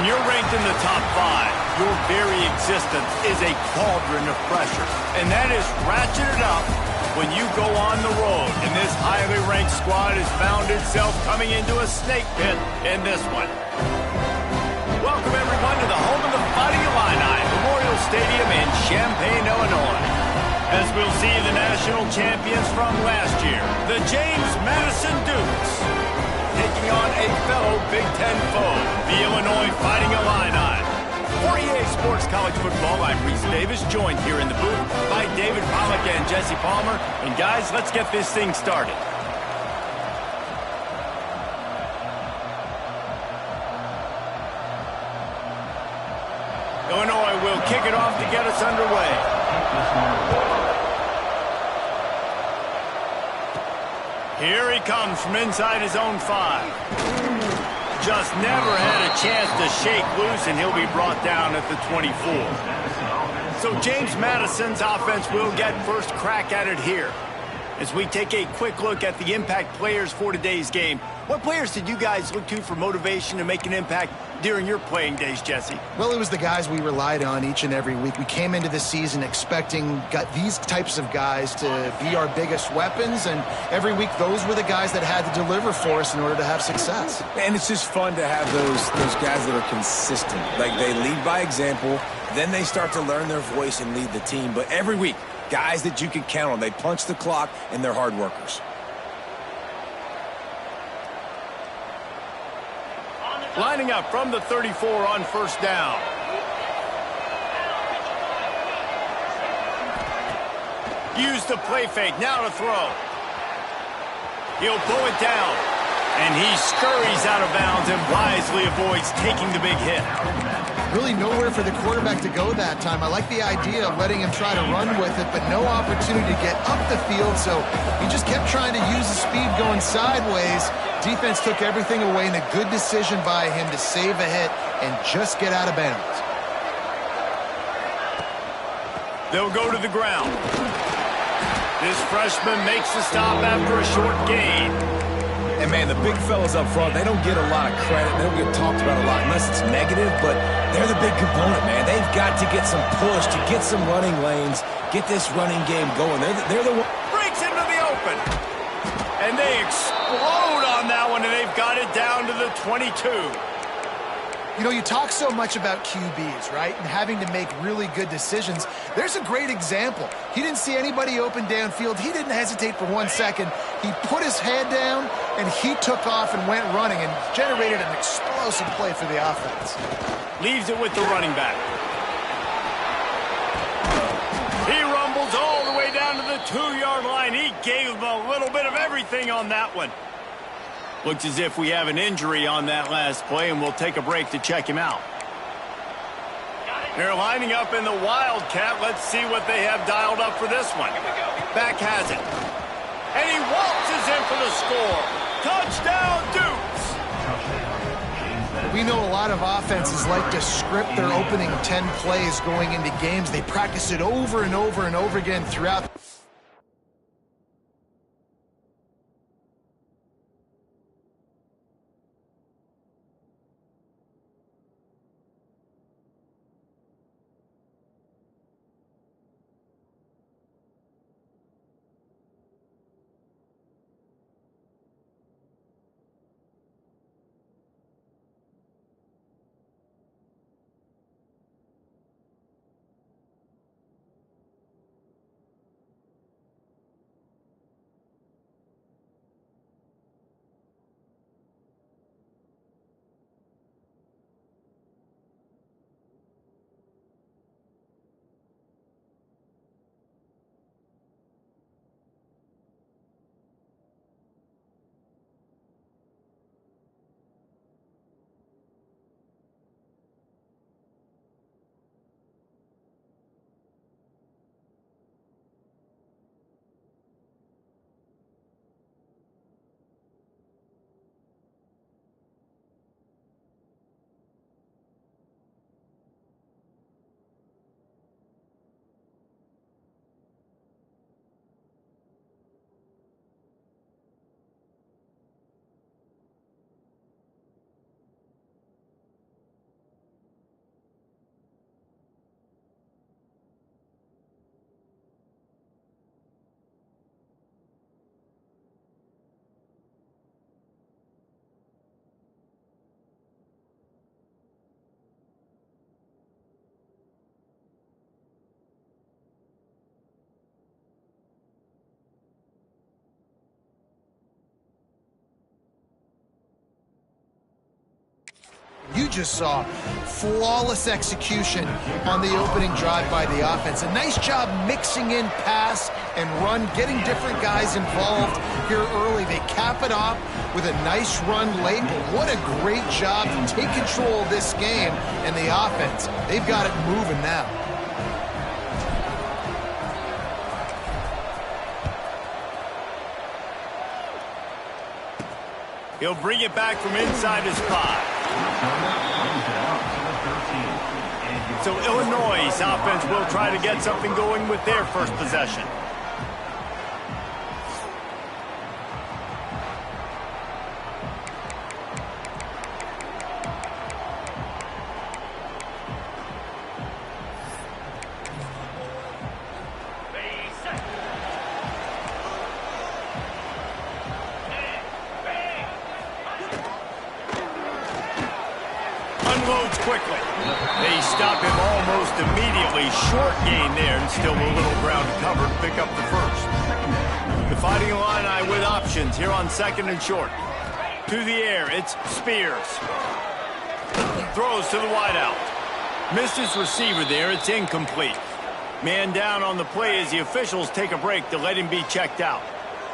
When you're ranked in the top 5, your very existence is a cauldron of pressure. And that is ratcheted up when you go on the road. And this highly ranked squad has found itself coming into a snake pit in this one. Welcome, everyone, to the home of the Fighting Illini, Memorial Stadium in Champaign, Illinois. As we'll see the national champions from last year, the James Madison Dukes, taking on a fellow Big Ten foe, the Illinois Fighting Illini. For EA Sports College Football, I'm Reese Davis, joined here in the booth by David Pollack and Jesse Palmer. And guys, let's get this thing started. Illinois will kick it off to get us underway. Here he comes from inside his own 5. Just never had a chance to shake loose, and he'll be brought down at the 24. So James Madison's offense will get first crack at it here. As we take a quick look at the impact players for today's game, what players did you guys look to for motivation to make an impact during your playing days, Jesse? Well, it was the guys we relied on each and every week. We came into the season expecting these types of guys to be our biggest weapons, and every week those were the guys that had to deliver for us in order to have success. And it's just fun to have those guys that are consistent. Like, they lead by example, then they start to learn their voice and lead the team. But every week, guys that you can count on. They punch the clock, and they're hard workers. Lining up from the 34 on first down. Use the play fake, now to throw. He'll pull it down, and he scurries out of bounds and wisely avoids taking the big hit. Really nowhere for the quarterback to go that time. I like the idea of letting him try to run with it, but no opportunity to get up the field, so he just kept trying to use the speed going sideways. Defense took everything away, and a good decision by him to save a hit and just get out of bounds. They'll go to the ground. This freshman makes the stop after a short gain. And, man, the big fellas up front, they don't get a lot of credit. They don't get talked about a lot unless it's negative, but they're the big component, man. They've got to get some push, to get some running lanes, get this running game going. They're the one. Breaks into the open. And they explode on that one, and they've got it down to the 22. You know, you talk so much about QBs, right, and having to make really good decisions. There's a great example. He didn't see anybody open downfield. He didn't hesitate for 1 second. He put his head down, and he took off and went running and generated an explosive play for the offense. Leaves it with the running back. He rumbles all the way down to the 2-yard line. He gave him a little bit of everything on that one. Looks as if we have an injury on that last play, and we'll take a break to check him out. They're lining up in the Wildcat. Let's see what they have dialed up for this one. Back has it. And he waltzes in for the score. Touchdown, Dukes! We know a lot of offenses like to script their opening 10 plays going into games. They practice it over and over and over again throughout. just saw flawless execution on the opening drive by the offense. A nice job mixing in pass and run, getting different guys involved here early. They cap it off with a nice run late. But what a great job to take control of this game and the offense. They've got it moving now. He'll bring it back from inside his 5. So Illinois' offense will try to get something going with their first possession. Unloads quickly. They stop him almost immediately. Short gain there, and still a little ground to cover to pick up the first. The Fighting Illini with options here on 2nd and short. To the air, it's Spears. Throws to the wideout. Missed his receiver there, it's incomplete. Man down on the play as the officials take a break to let him be checked out.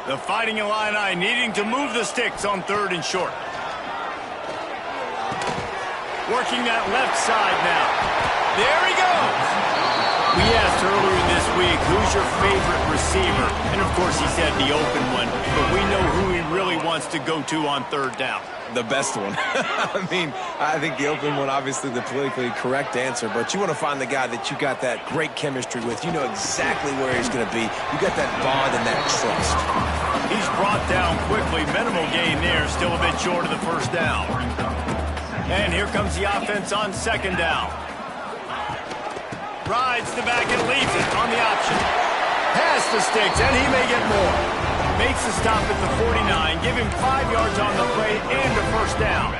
The Fighting Illini needing to move the sticks on 3rd and short. Working that left side now. There he goes. We asked earlier this week, who's your favorite receiver? And, of course, he said the open one. But we know who he really wants to go to on 3rd down. The best one. I mean, I think the open one, obviously the politically correct answer, but you want to find the guy that you got that great chemistry with. You know exactly where he's going to be. You got that bond and that trust. He's brought down quickly. Minimal gain there. Still a bit short of the first down. And here comes the offense on 2nd down. Rides the back and leaves it on the option. Pass the sticks, and he may get more. Makes the stop at the 49. Give him 5 yards on the play and a first down.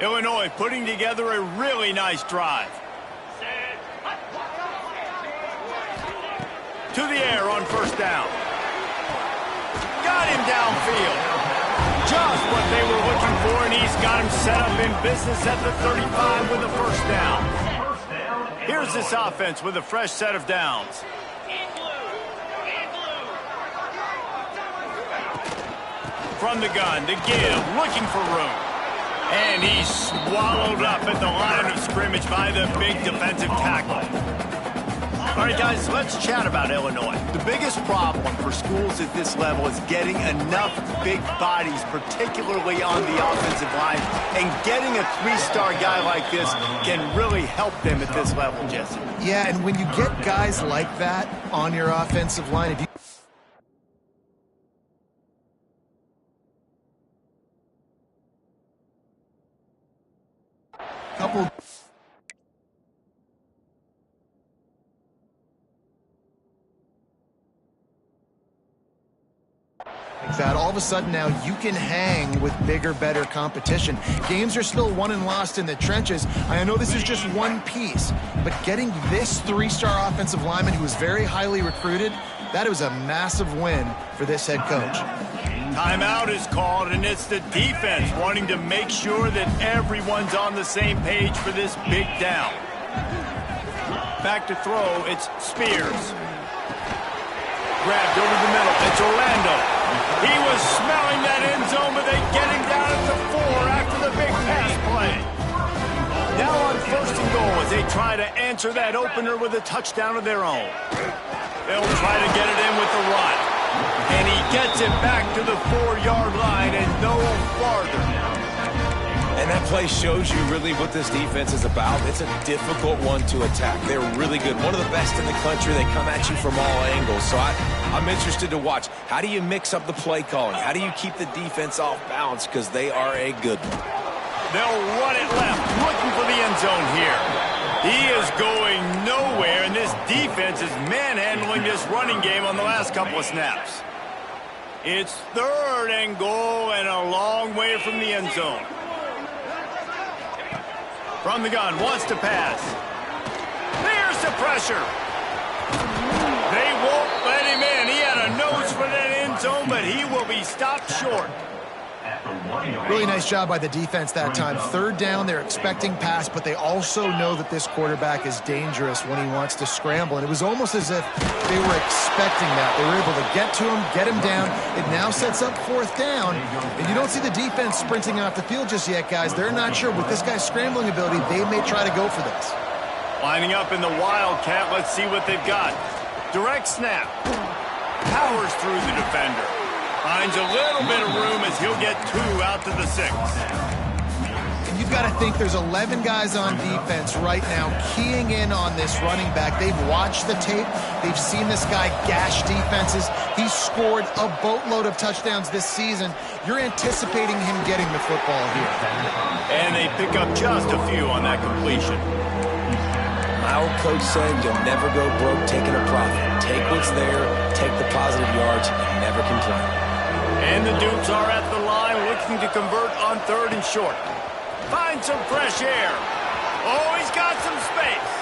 Illinois putting together a really nice drive. To the air on 1st down. Got him downfield. Just what they were looking for, and he's got him set up in business at the 35 with a first down. Here's this offense with a fresh set of downs. From the gun to give, looking for room. And he's swallowed up at the line of scrimmage by the big defensive tackle. All right, guys, let's chat about Illinois. The biggest problem for schools at this level is getting enough big bodies, particularly on the offensive line. And getting a 3-star guy like this can really help them at this level, Jesse. Yeah, and when you get guys like that on your offensive line, if you couple like that, all of a sudden now you can hang with bigger, better competition. Games are still won and lost in the trenches. I know this is just one piece, but getting this 3-star offensive lineman who was very highly recruited, that was a massive win for this head coach. Timeout is called, and it's the defense wanting to make sure that everyone's on the same page for this big down. Back to throw, it's Spears. Grabbed over the middle, it's Orlando. He was smelling that end zone, but they get him down at the 4 after the big pass play. Now on 1st and goal as they try to answer that opener with a touchdown of their own. They'll try to get it in with the run. And he gets it back to the 4-yard line and no farther. And that play shows you really what this defense is about. It's a difficult one to attack. They're really good. One of the best in the country. They come at you from all angles. So I'm interested to watch. How do you mix up the play calling? How do you keep the defense off balance? Because they are a good one. They'll run it left, looking for the end zone here. He is going nowhere, and this defense is manhandling this running game on the last couple of snaps. It's 3rd and goal and a long way from the end zone. From the gun, wants to pass. There's the pressure. They won't let him in. He had a nose for that end zone, but he will be stopped short. Really nice job by the defense that time. 3rd down, they're expecting pass, but they also know that this quarterback is dangerous when he wants to scramble. And it was almost as if they were expecting that. They were able to get to him, get him down. It now sets up 4th down. And you don't see the defense sprinting off the field just yet, guys. They're not sure. With this guy's scrambling ability, they may try to go for this. Lining up in the Wildcat. Let's see what they've got. Direct snap. Powers through the defender. Finds a little bit of room as he'll get 2 out to the 6. And you've got to think there's 11 guys on defense right now keying in on this running back. They've watched the tape. They've seen this guy gash defenses. He's scored a boatload of touchdowns this season. You're anticipating him getting the football here. And they pick up just a few on that completion. My old coach said you'll never go broke taking a profit. Take what's there, take the positive yards, and never complain. And the Dukes are at the line looking to convert on 3rd and short. Find some fresh air. Oh, he's got some space.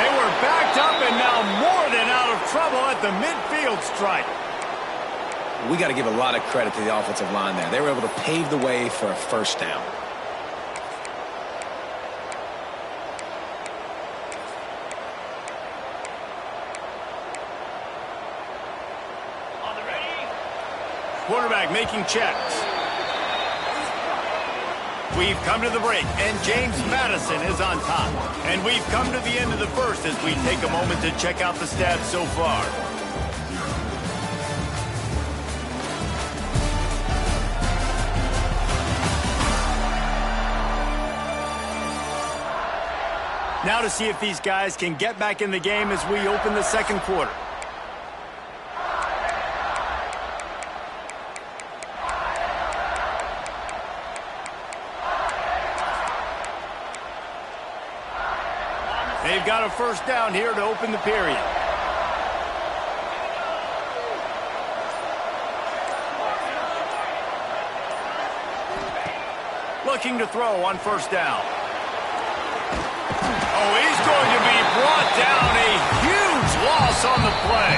They were backed up and now more than out of trouble at the midfield stripe. We got to give a lot of credit to the offensive line there. They were able to pave the way for a 1st down. Quarterback making checks. We've come to the break, and James Madison is on top. And we've come to the end of the 1st as we take a moment to check out the stats so far. Now to see if these guys can get back in the game as we open the 2nd quarter. They've got a 1st down here to open the period. Looking to throw on 1st down. Oh, he's going to be brought down. A huge loss on the play.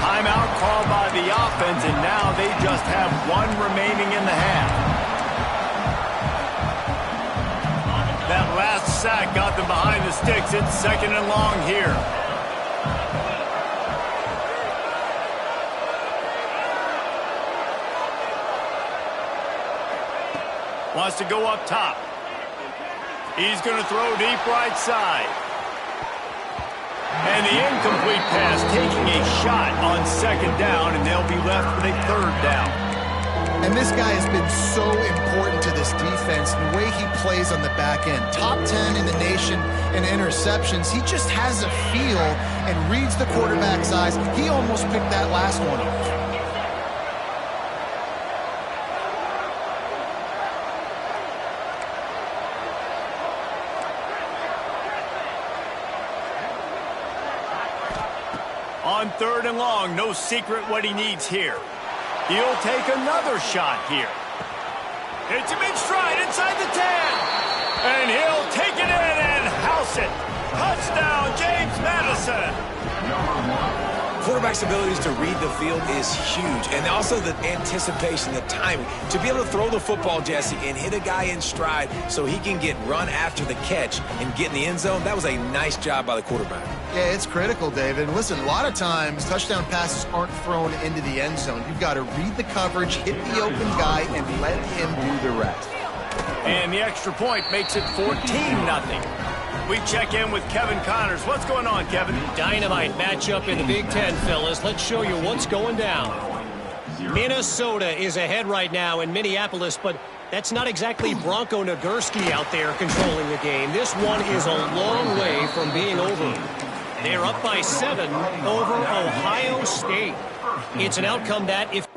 Timeout called by the offense, and now they just have 1 remaining in the half. That last sack got them behind the sticks. It's 2nd and long here. Wants to go up top. He's going to throw deep right side. And the incomplete pass taking a shot on 2nd down, and they'll be left with a 3rd down. And this guy has been so important to this defense, the way he plays on the back end. Top 10 in the nation in interceptions. He just has a feel and reads the quarterback's eyes. He almost picked that last one off. On 3rd and long, no secret what he needs here. He'll take another shot here. Hits him in stride inside the 10. And he'll take it in and house it. Touchdown, James Madison. Quarterback's abilities to read the field is huge. And also the anticipation, the timing. To be able to throw the football, Jesse, and hit a guy in stride so he can get run after the catch and get in the end zone, that was a nice job by the quarterback. Yeah, it's critical, David. Listen, a lot of times touchdown passes aren't thrown into the end zone. You've got to read the coverage, hit the open guy, and let him do the rest. And the extra point makes it 14-0. We check in with Kevin Connors. What's going on, Kevin? Dynamite matchup in the Big Ten, fellas. Let's show you what's going down. Minnesota is ahead right now in Minneapolis, but that's not exactly Bronco Nagurski out there controlling the game. This one is a long way from being over. They're up by 7 over Ohio State. It's an outcome that, if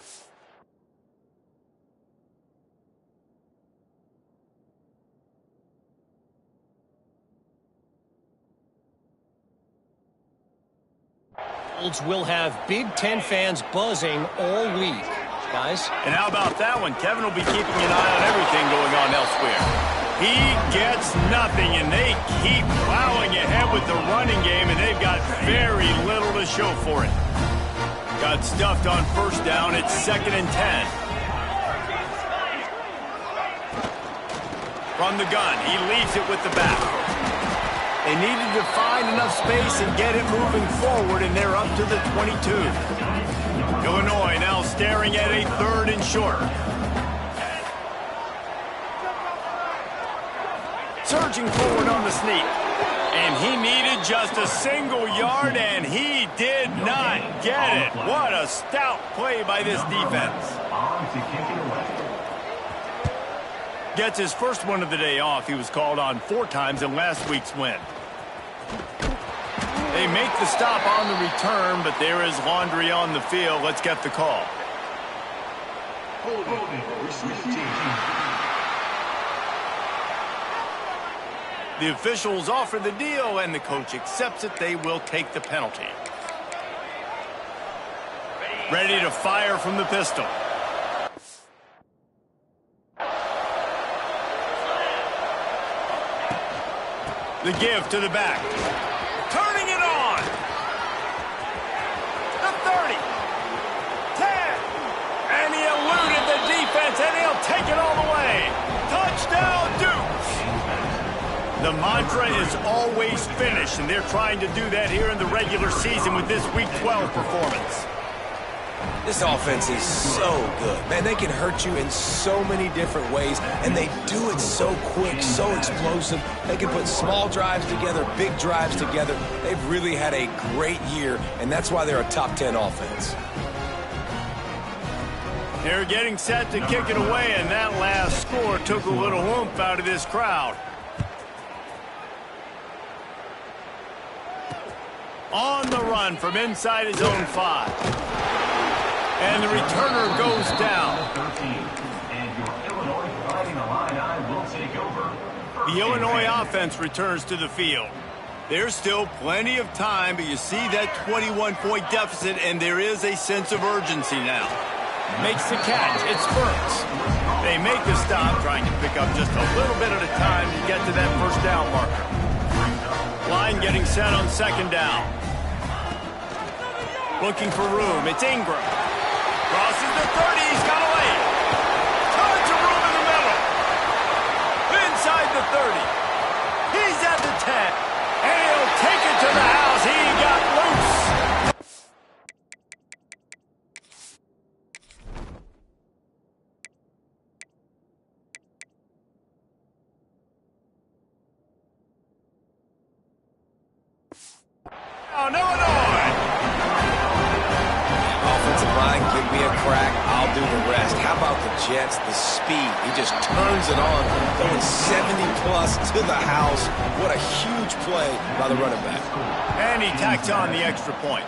We'll have Big Ten fans buzzing all week. Guys? And how about that one? Kevin will be keeping an eye on everything going on elsewhere. He gets nothing, and they keep plowing ahead with the running game, and they've got very little to show for it. Got stuffed on first down. It's 2nd and 10. From the gun, he leaves it with the back. They needed to find enough space and get it moving forward, and they're up to the 22. Illinois now staring at a 3rd and short. Surging forward on the sneak. And he needed just a single yard, and he did not get it. What a stout play by this defense. Gets his first one of the day off. He was called on 4 times in last week's win. They make the stop on the return, but there is laundry on the field. Let's get the call. The officials offer the deal, and the coach accepts it. They will take the penalty. Ready to fire from the pistol. The give to the back. Turning it on. The 30. 10. And he eluded the defense, and he'll take it all the way. Touchdown, Dukes. The mantra is always finish, and they're trying to do that here in the regular season with this Week 12 performance. This offense is so good. Man, they can hurt you in so many different ways, and they do it so quick, so explosive. They can put small drives together, big drives together. They've really had a great year, and that's why they're a top 10 offense. They're getting set to kick it away, and that last score took a little oomph out of this crowd. On the run from inside his own 5. And the returner goes down. The Illinois offense returns to the field. There's still plenty of time, but you see that 21-point deficit, and there is a sense of urgency now. Makes the catch. It spurts. They make the stop, trying to pick up just a little bit at a time to get to that first down marker. Line getting set on 2nd down. Looking for room. It's Ingram. Crosses the 30. He's got a lane. Tons of room in the middle. Inside the 30. He's at the 10. And he'll take it to the house. He got loose. Oh, Illinois. Offensive line, give me a crack. I'll do the rest. How about the Jets? The speed. He just turns it on, going 70-plus to the house. What a huge play by the running back. And he tacks on the extra point.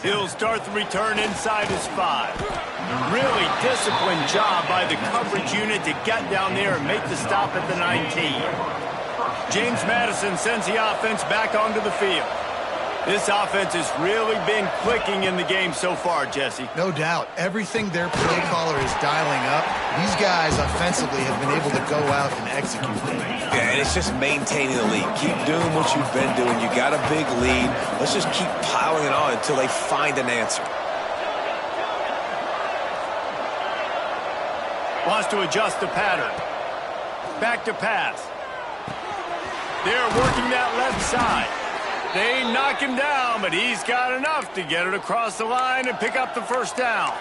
He'll start the return inside his 5. Really disciplined job by the coverage unit to get down there and make the stop at the 19. James Madison sends the offense back onto the field. This offense has really been clicking in the game so far, Jesse. No doubt. Everything their play caller is dialing up, these guys offensively have been able to go out and execute them. Yeah, and it's just maintaining the lead. Keep doing what you've been doing. You got a big lead. Let's just keep piling it on until they find an answer. Wants to adjust the pattern. Back to pass. They're working that left side. They knock him down, but he's got enough to get it across the line and pick up the first down.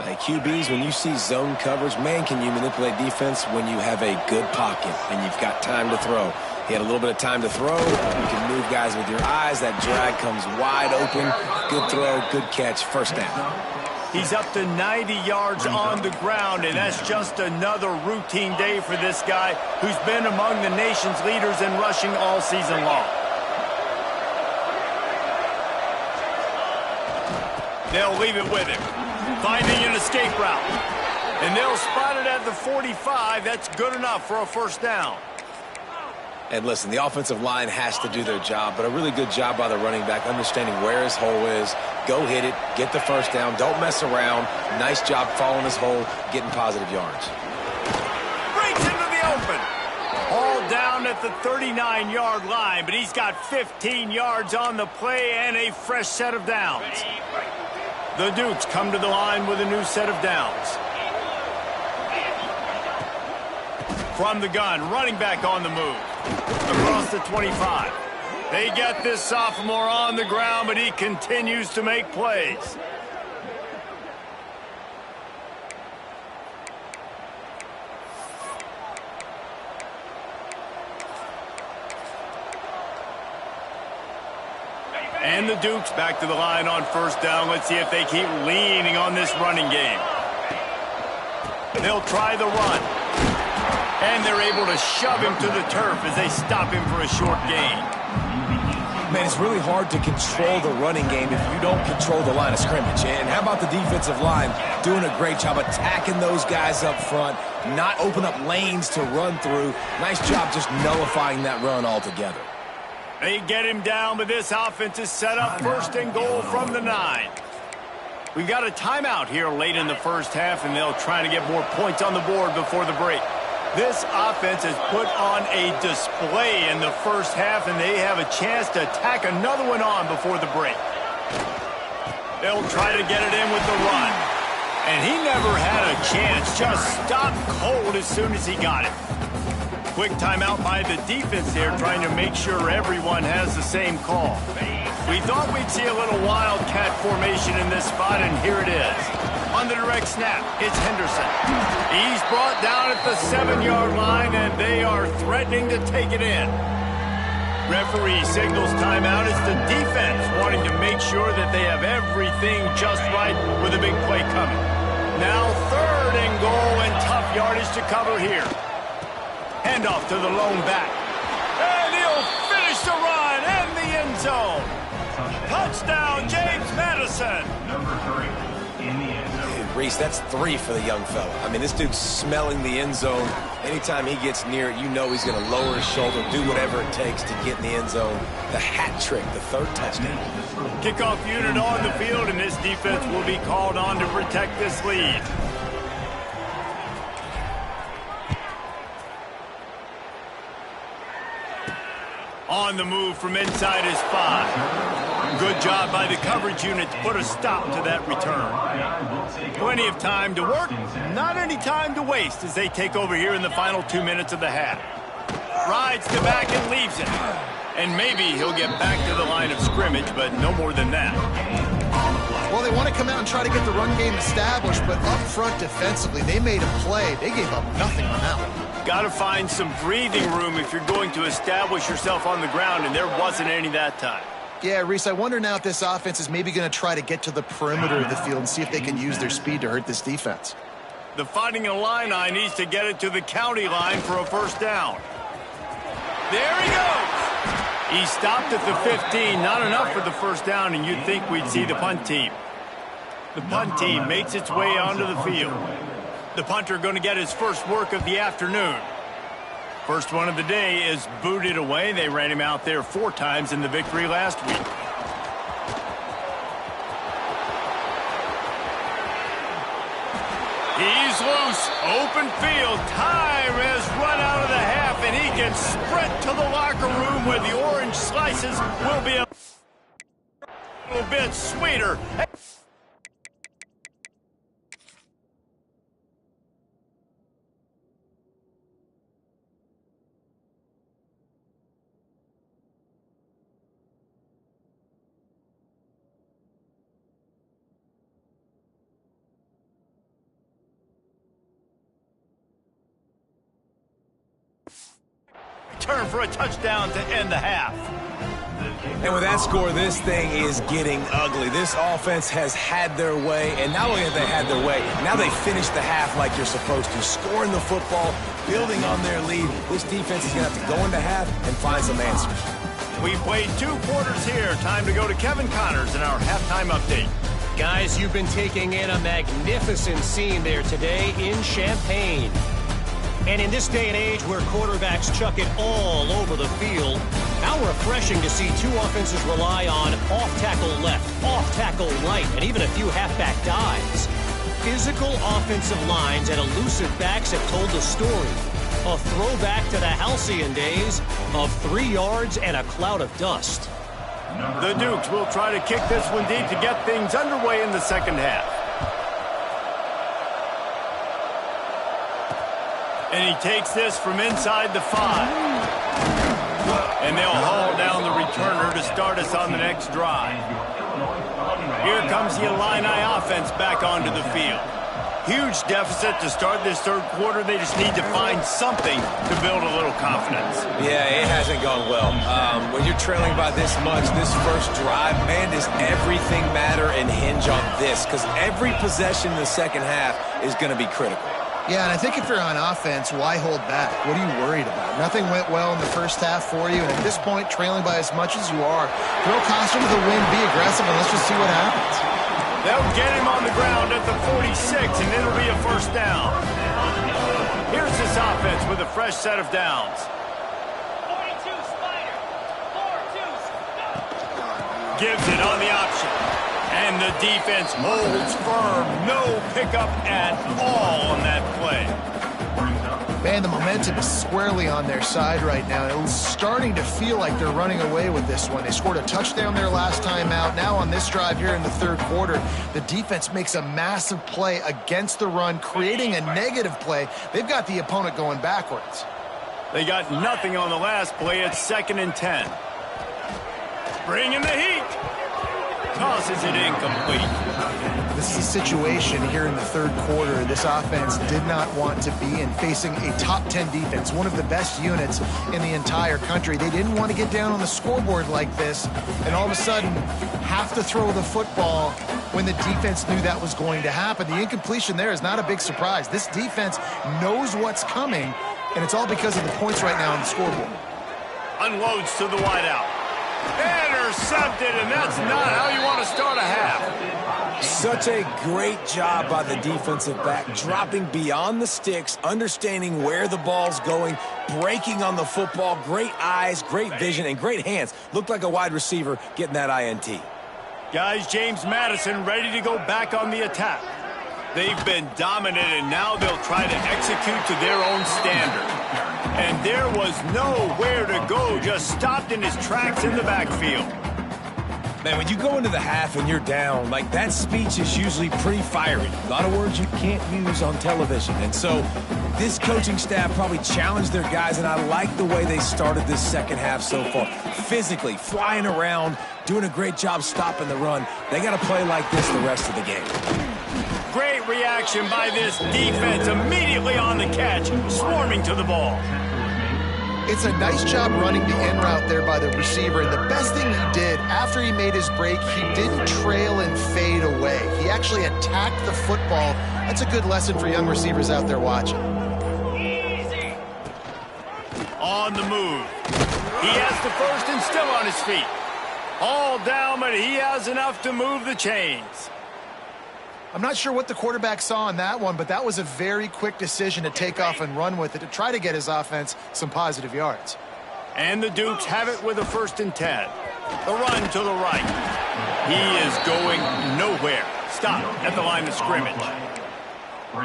Hey, QBs, when you see zone coverage, man, can you manipulate defense when you have a good pocket and you've got time to throw. He had a little bit of time to throw. You can move guys with your eyes. That drag comes wide open. Good throw, good catch, first down. He's up to 90 yards on the ground, and that's just another routine day for this guy who's been among the nation's leaders in rushing all season long. They'll leave it with him, finding an escape route. And they'll spot it at the 45. That's good enough for a first down. And listen, the offensive line has to do their job, but a really good job by the running back, understanding where his hole is. Go hit it, get the first down, don't mess around. Nice job following his hole, getting positive yards. Breaks into the open. All down at the 39-yard line, but he's got 15 yards on the play and a fresh set of downs. The Dukes come to the line with a new set of downs. From the gun, running back on the move. Across the 25. They get this sophomore on the ground, but he continues to make plays. And the Dukes back to the line on first down. Let's see if they keep leaning on this running game. They'll try the run. And they're able to shove him to the turf as they stop him for a short gain. Man, it's really hard to control the running game if you don't control the line of scrimmage. And how about the defensive line doing a great job attacking those guys up front, not open up lanes to run through. Nice job just nullifying that run altogether. They get him down, but this offense is set up first and goal from the 9. We've got a timeout here late in the first half, and they'll try to get more points on the board before the break. This offense has put on a display in the first half, and they have a chance to tack another one on before the break. They'll try to get it in with the run. And he never had a chance, just stopped cold as soon as he got it. Quick timeout by the defense there, trying to make sure everyone has the same call. We thought we'd see a little wildcat formation in this spot, and here it is. On the direct snap, it's Henderson. He's brought down at the 7-yard line, and they are threatening to take it in. Referee signals timeout. It's the defense wanting to make sure that they have everything just right with a big play coming. Now 3rd and goal, and tough yardage to cover here. Handoff to the lone back. And he'll finish the run and the end zone. Touchdown, James Madison. Number 3 in the end zone. Reese, that's 3 for the young fella. I mean, this dude's smelling the end zone. Anytime he gets near it, you know he's going to lower his shoulder, do whatever it takes to get in the end zone. The hat trick, the 3rd touchdown. Kickoff unit on the field, and this defense will be called on to protect this lead. On the move from inside his 5. Good job by the coverage unit to put a stop to that return. Plenty of time to work, not any time to waste as they take over here in the final 2 minutes of the half. Rides to back and leaves it. And maybe he'll get back to the line of scrimmage, but no more than that. Well, they want to come out and try to get the run game established, but up front defensively, they made a play. They gave up nothing on that one. Got to find some breathing room if you're going to establish yourself on the ground, and there wasn't any that time. Yeah, Reese, I wonder now if this offense is maybe going to try to get to the perimeter of the field and see if they can use their speed to hurt this defense. The Fighting Illini needs to get it to the county line for a first down. There he goes. He stopped at the 15. Not enough for the first down, and you'd think we'd see the punt team. The punt team makes its way onto the field. The punter going to get his first work of the afternoon. First one of the day is booted away. They ran him out there 4 times in the victory last week. He's loose. Open field. Time has run out of the half, and he can sprint to the locker room where the orange slices will be a little bit sweeter. Turn for a touchdown to end the half. And with that score, this thing is getting ugly. This offense has had their way, and not only have they had their way, now they finish the half like you're supposed to, scoring the football, building on their lead. This defense is going to have to go into half and find some answers. We played 2 quarters here. Time to go to Kevin Connors in our halftime update. Guys, you've been taking in a magnificent scene there today in Champaign. And in this day and age where quarterbacks chuck it all over the field, how refreshing to see two offenses rely on off-tackle left, off-tackle right, and even a few halfback dives. Physical offensive lines and elusive backs have told the story. A throwback to the halcyon days of 3 yards and a cloud of dust. The Dukes will try to kick this one deep to get things underway in the second half. And he takes this from inside the 5. And they'll haul down the returner to start us on the next drive. Here comes the Illini offense back onto the field. Huge deficit to start this third quarter. They just need to find something to build a little confidence. Yeah, it hasn't gone well. When you're trailing by this much, this first drive, man, does everything matter and hinge on this? Because every possession in the second half is going to be critical. Yeah, and I think if you're on offense, why hold back? What are you worried about? Nothing went well in the first half for you, and at this point, trailing by as much as you are, throw caution to the wind, be aggressive, and let's just see what happens. They'll get him on the ground at the 46, and it'll be a first down. Here's this offense with a fresh set of downs. 42 Spider. 4-2. Gives it on the option. And the defense holds firm. No pickup at all on that play. Man, the momentum is squarely on their side right now. It's starting to feel like they're running away with this one. They scored a touchdown their last time out. Now on this drive here in the third quarter, the defense makes a massive play against the run, creating a negative play. They've got the opponent going backwards. They got nothing on the last play. It's 2nd and 10. Bringing the heat. Tosses it incomplete. This is a situation here in the third quarter this offense did not want to be in, facing a top 10 defense, one of the best units in the entire country. They didn't want to get down on the scoreboard like this and all of a sudden have to throw the football when the defense knew that was going to happen. The incompletion there is not a big surprise. This defense knows what's coming, and it's all because of the points right now on the scoreboard. Unloads to the wideout. Intercepted, and that's not how you want to start a half. Such a great job by the defensive back, dropping beyond the sticks, understanding where the ball's going, breaking on the football. Great eyes, great vision, and great hands. Looked like a wide receiver getting that INT. Guys, James Madison ready to go back on the attack. They've been dominant, and now they'll try to execute to their own standard. And there was nowhere to go, just stopped in his tracks in the backfield. Man, when you go into the half and you're down, like that speech is usually pretty fiery. A lot of words you can't use on television. And so this coaching staff probably challenged their guys, and I like the way they started this second half so far. Physically, flying around, doing a great job stopping the run. They got to play like this the rest of the game. Great reaction by this defense, immediately on the catch, swarming to the ball. It's a nice job running the in route there by the receiver, and the best thing he did after he made his break, he didn't trail and fade away. He actually attacked the football. That's a good lesson for young receivers out there watching. Easy. On the move. He has the first and still on his feet. All down, but he has enough to move the chains. I'm not sure what the quarterback saw on that one, but that was a very quick decision to take off and run with it to try to get his offense some positive yards. And the Dukes have it with a 1st and 10. The run to the right. He is going nowhere. Stop at the line of scrimmage.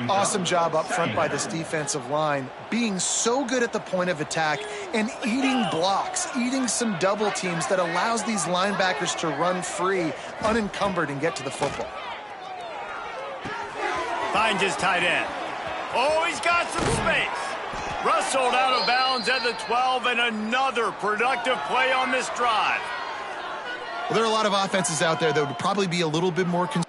Awesome job up front by this defensive line, being so good at the point of attack and eating blocks, eating some double teams that allows these linebackers to run free, unencumbered, and get to the football. Finds his tight end. Oh, he's got some space. Rustled out of bounds at the 12, and another productive play on this drive. Well, there are a lot of offenses out there that would probably be a little bit more concerned.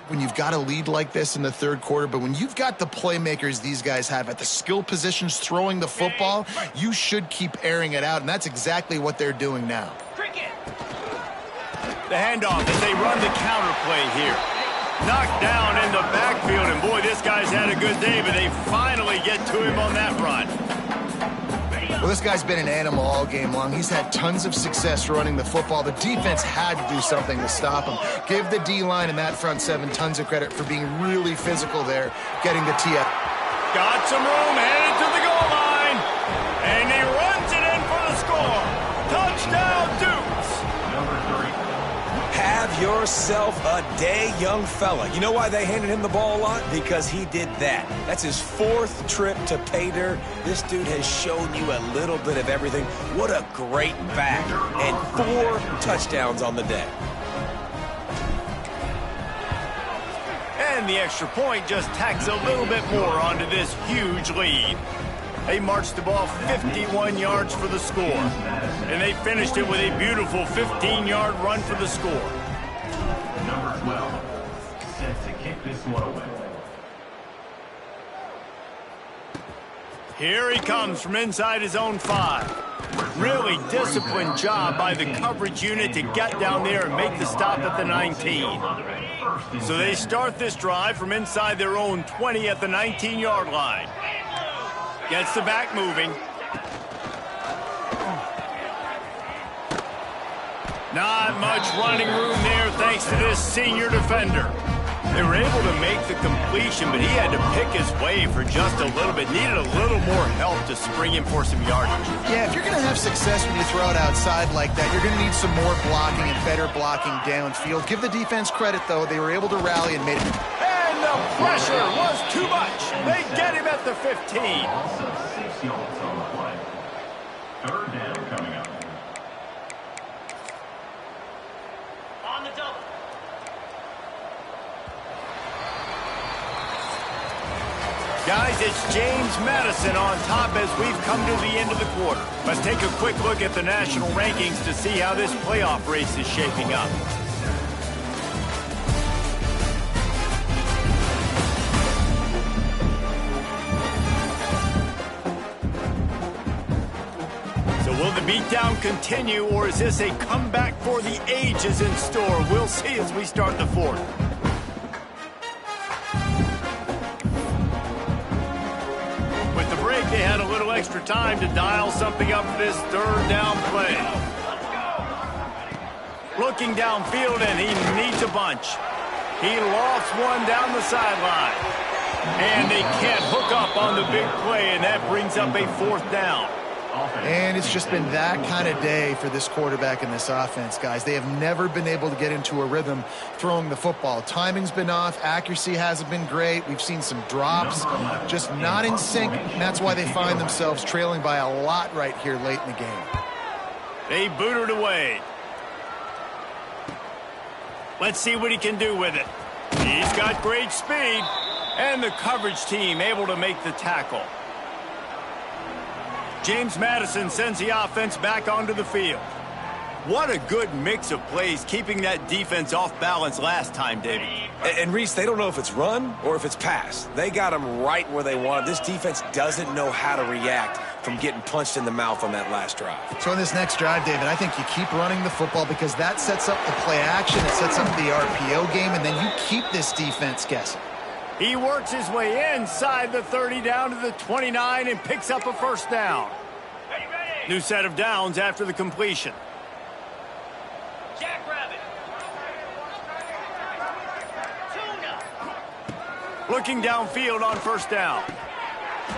When you've got a lead like this in the third quarter, but when you've got the playmakers these guys have at the skill positions throwing the football, you should keep airing it out, and that's exactly what they're doing now. Cricket. The handoff as they run the counter play here. Knocked down in the backfield, and boy, this guy's had a good day, but they finally get to him on that run. Well, this guy's been an animal all game long. He's had tons of success running the football. The defense had to do something to stop him. Give the D-line and that front seven tons of credit for being really physical there, getting the TF. Got some room, headed to the goal line, and he runs it in for the score. Touchdown, Dukes. Number 3. Have yourself a day, young fella. You know why they handed him the ball a lot? Because he did that. That's his 4th trip to pay dirt. This dude has shown you a little bit of everything. What a great back. And 4 touchdowns on the day. And the extra point just tacks a little bit more onto this huge lead. They marched the ball 51 yards for the score. And they finished it with a beautiful 15-yard run for the score. Number 12. Set to kick this one away. Here he comes from inside his own 5. Really disciplined job by the coverage unit to get down there and make the stop at the 19. So they start this drive from inside their own 20 at the 19-yard line. Gets the back moving. Not much running room there thanks to this senior defender. They were able to make the completion, but he had to pick his way for just a little bit. Needed a little more help to spring him for some yardage. Yeah, if you're going to have success when you throw it outside like that, you're going to need some more blocking and better blocking downfield. Give the defense credit, though. They were able to rally and made it. And the pressure was too much. They get him at the 15. Also 6 yards on the play. 3rd down coming up. On the double. Guys, it's James Madison on top as we've come to the end of the quarter. Let's take a quick look at the national rankings to see how this playoff race is shaping up. So will the beatdown continue, or is this a comeback for the ages in store? We'll see as we start the 4th. They had a little extra time to dial something up for this 3rd down play. Looking downfield, and he needs a bunch. He lofts one down the sideline. And they can't hook up on the big play, and that brings up a 4th down. And it's just been that kind of day for this quarterback and this offense, guys. They have never been able to get into a rhythm throwing the football. Timing's been off. Accuracy hasn't been great. We've seen some drops, just not in sync. And that's why they find themselves trailing by a lot right here late in the game. They boot it away. Let's see what he can do with it. He's got great speed. And the coverage team able to make the tackle. James Madison sends the offense back onto the field. What a good mix of plays, keeping that defense off balance last time, David. And Reese, they don't know if it's run or if it's pass. They got them right where they want. This defense doesn't know how to react from getting punched in the mouth on that last drive. So in this next drive, David, I think you keep running the football because that sets up the play action, it sets up the RPO game, and then you keep this defense guessing. He works his way inside the 30 down to the 29 and picks up a 1st down. New set of downs after the completion. Jackrabbit. Tuna. Looking downfield on 1st down.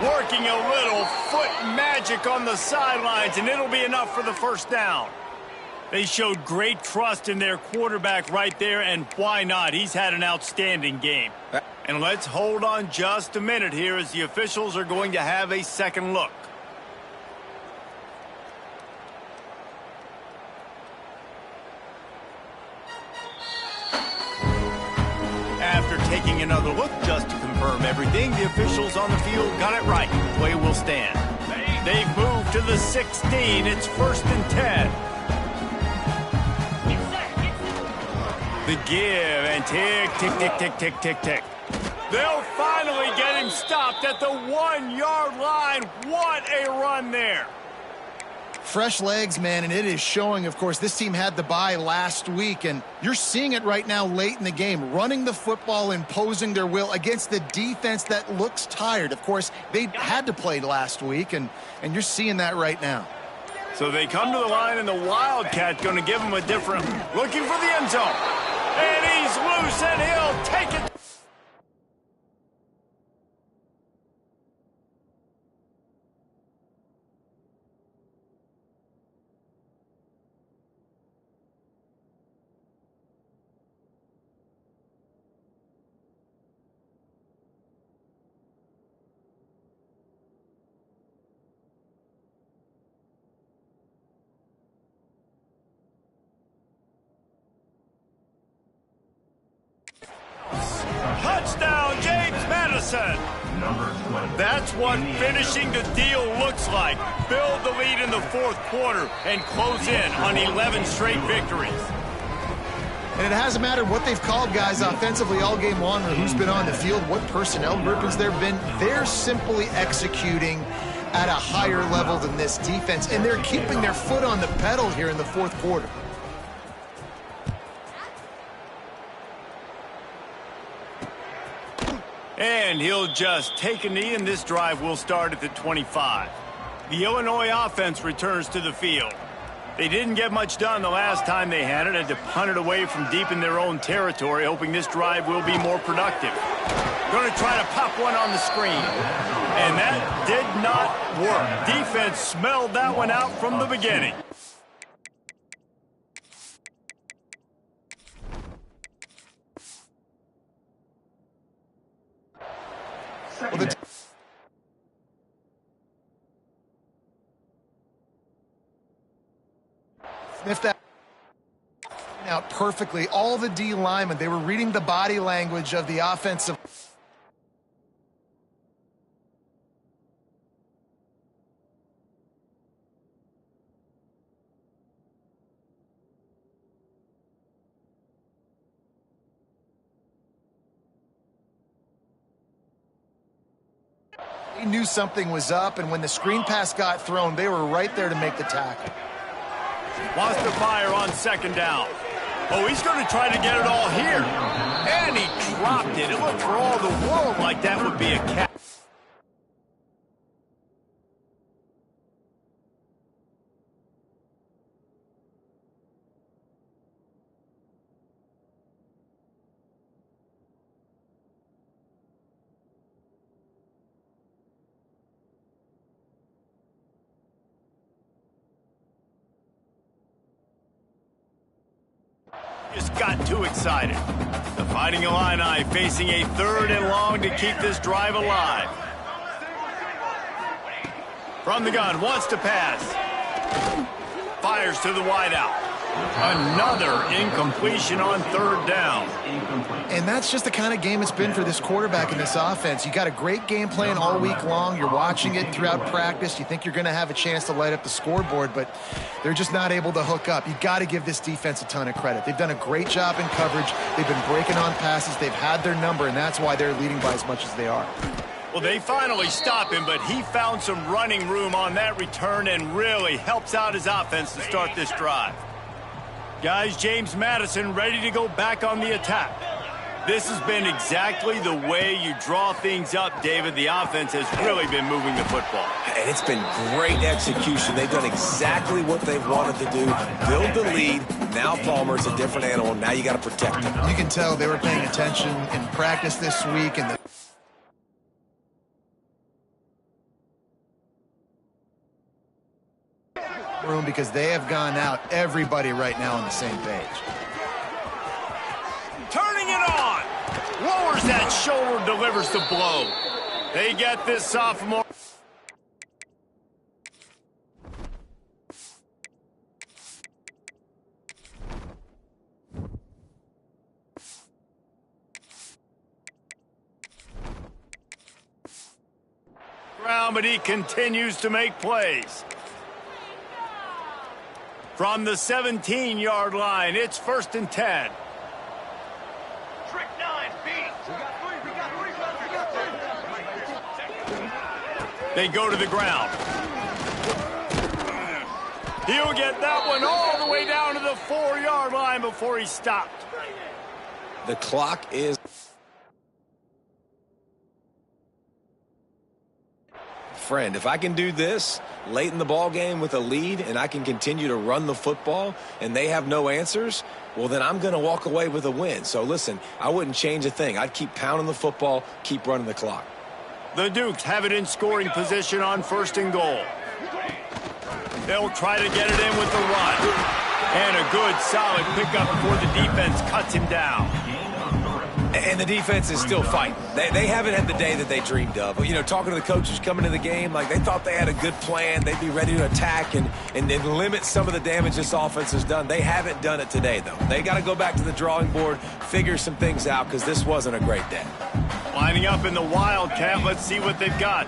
Working a little foot magic on the sidelines, and it'll be enough for the 1st down. They showed great trust in their quarterback right there, and why not? He's had an outstanding game. And let's hold on just a minute here as the officials are going to have a second look. After taking another look just to confirm everything, the officials on the field got it right. Play will stand. They've moved to the 16. It's 1st and 10. The give and tick, tick, tick, tick, tick, tick, tick. They'll finally get him stopped at the 1-yard line. What a run there. fresh legs, man, and it is showing. Of course, this team had the bye last week, and you're seeing it right now late in the game, running the football, imposing their will against the defense that looks tired. Of course, they had to play last week, and you're seeing that right now. So they come to the line, and the Wildcat going to give him a different, looking for the end zone. And he's loose, and he'll take it. Touchdown, James Madison. That's what finishing the deal looks like. Build the lead in the fourth quarter and close in on 11 straight victories. And it hasn't mattered what they've called guys offensively all game long or who's been on the field, what personnel groupings there have been. They're simply executing at a higher level than this defense, and they're keeping their foot on the pedal here in the fourth quarter. And he'll just take a knee, and this drive will start at the 25. The Illinois offense returns to the field. They didn't get much done the last time they had it, had to punt it away from deep in their own territory, hoping this drive will be more productive. Going to try to pop one on the screen. And that did not work. Defense smelled that one out from the beginning. Well, sniffed that out perfectly. All the D linemen, they were reading the body language of the offensive. He knew something was up, and when the screen pass got thrown, they were right there to make the tackle. Wants to fire on second down. Oh, he's going to try to get it all here. And he dropped it. It looked for all the world like that would be a catch. Just got too excited. The Fighting Illini facing a 3rd and long to keep this drive alive. From the gun, wants to pass. Fires to the wideout. Another incompletion on 3rd down. And that's just the kind of game it's been for this quarterback in this offense. You got a great game plan all week long. You're watching it throughout practice. You think you're going to have a chance to light up the scoreboard, but they're just not able to hook up. You got to give this defense a ton of credit. They've done a great job in coverage. They've been breaking on passes. They've had their number, and that's why they're leading by as much as they are. Well, they finally stop him, but he found some running room on that return and really helps out his offense to start this drive. Guys, James Madison ready to go back on the attack. This has been exactly the way you draw things up, David. The offense has really been moving the football. And it's been great execution. They've done exactly what they've wanted to do. Build the lead. Now Palmer's a different animal. Now you got to protect him. You can tell they were paying attention in practice this week, and room because they have gone out, everybody right now on the same page. Turning it on. Lowers that shoulder, delivers the blow. They get this sophomore. Ground, but he continues to make plays. From the 17-yard line, it's 1st and 10. Trick 9, B. They go to the ground. He'll get that one all the way down to the 4-yard line before he stopped. The clock is... Friend, if I can do this late in the ball game with a lead and I can continue to run the football and they have no answers, well, then I'm going to walk away with a win. So listen, I wouldn't change a thing. I'd keep pounding the football, keep running the clock. The Dukes have it in scoring position on 1st and goal. They'll try to get it in with the run. And a good, solid pickup before the defense cuts him down. And the defense is still fighting. They haven't had the day that they dreamed of. You know, talking to the coaches coming to the game, like they thought they had a good plan. They'd be ready to attack and limit some of the damage this offense has done. They haven't done it today, though. They got to go back to the drawing board, figure some things out, because this wasn't a great day. Lining up in the Wildcat, let's see what they've got.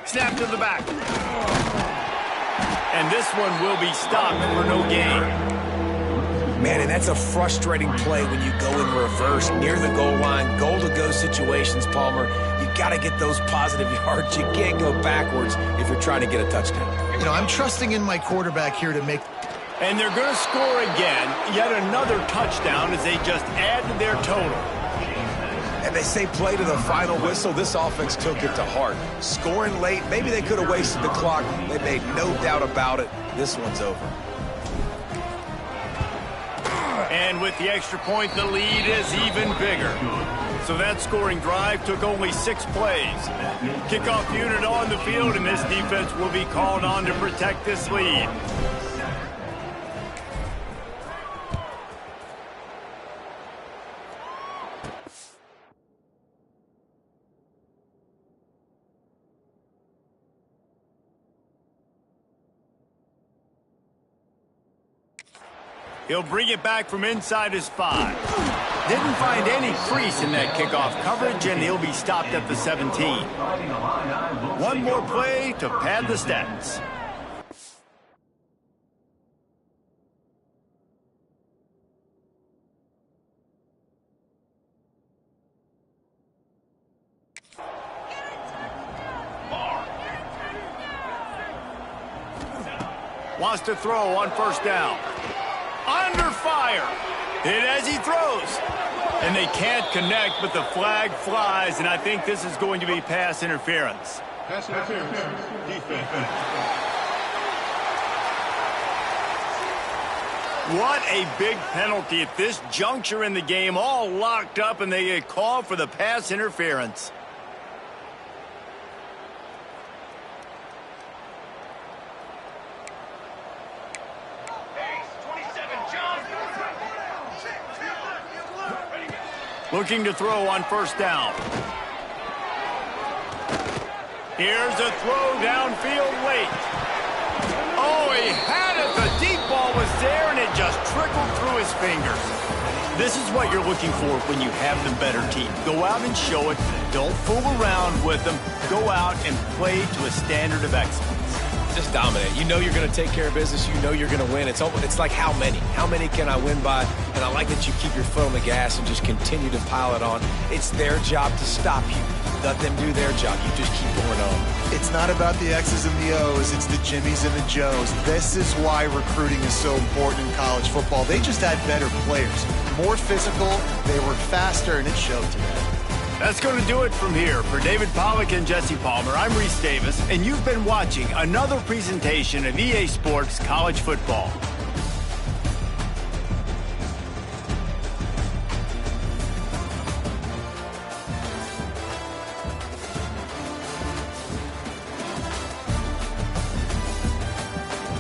Snap to the back. And this one will be stopped for no gain. Man, and that's a frustrating play when you go in reverse near the goal line, goal-to-go situations, Palmer. You got to get those positive yards. You can't go backwards if you're trying to get a touchdown. You know, I'm trusting in my quarterback here to make... And they're going to score again, yet another touchdown as they just add to their total. And they say play to the final whistle. This offense took it to heart. Scoring late, maybe they could have wasted the clock. They made no doubt about it. This one's over. And with the extra point, the lead is even bigger. So that scoring drive took only 6 plays. Kickoff unit on the field, and this defense will be called on to protect this lead. He'll bring it back from inside his 5. Didn't find any crease in that kickoff coverage, and he'll be stopped at the 17. One more play to pad the stats. Wants to throw on 1st down. Under fire. Hit as he throws. And they can't connect, but the flag flies, and I think this is going to be pass interference. Pass interference. Defense. What a big penalty at this juncture in the game, all locked up, and they get called for the pass interference. Looking to throw on 1st down. Here's a throw downfield late. Oh, he had it. The deep ball was there, and it just trickled through his fingers. This is what you're looking for when you have the better team. Go out and show it. Don't fool around with them. Go out and play to a standard of excellence. Just dominate. You know you're going to take care of business. You know you're going to win. It's like how many? How many can I win by? And I like that you keep your foot on the gas and just continue to pile it on. It's their job to stop you. Let them do their job. You just keep going on. It's not about the X's and the O's. It's the Jimmies and the Joes. This is why recruiting is so important in college football. They just had better players. More physical. They were faster, and it showed today. That's going to do it from here. For David Pollack and Jesse Palmer, I'm Reese Davis, and you've been watching another presentation of EA Sports College Football.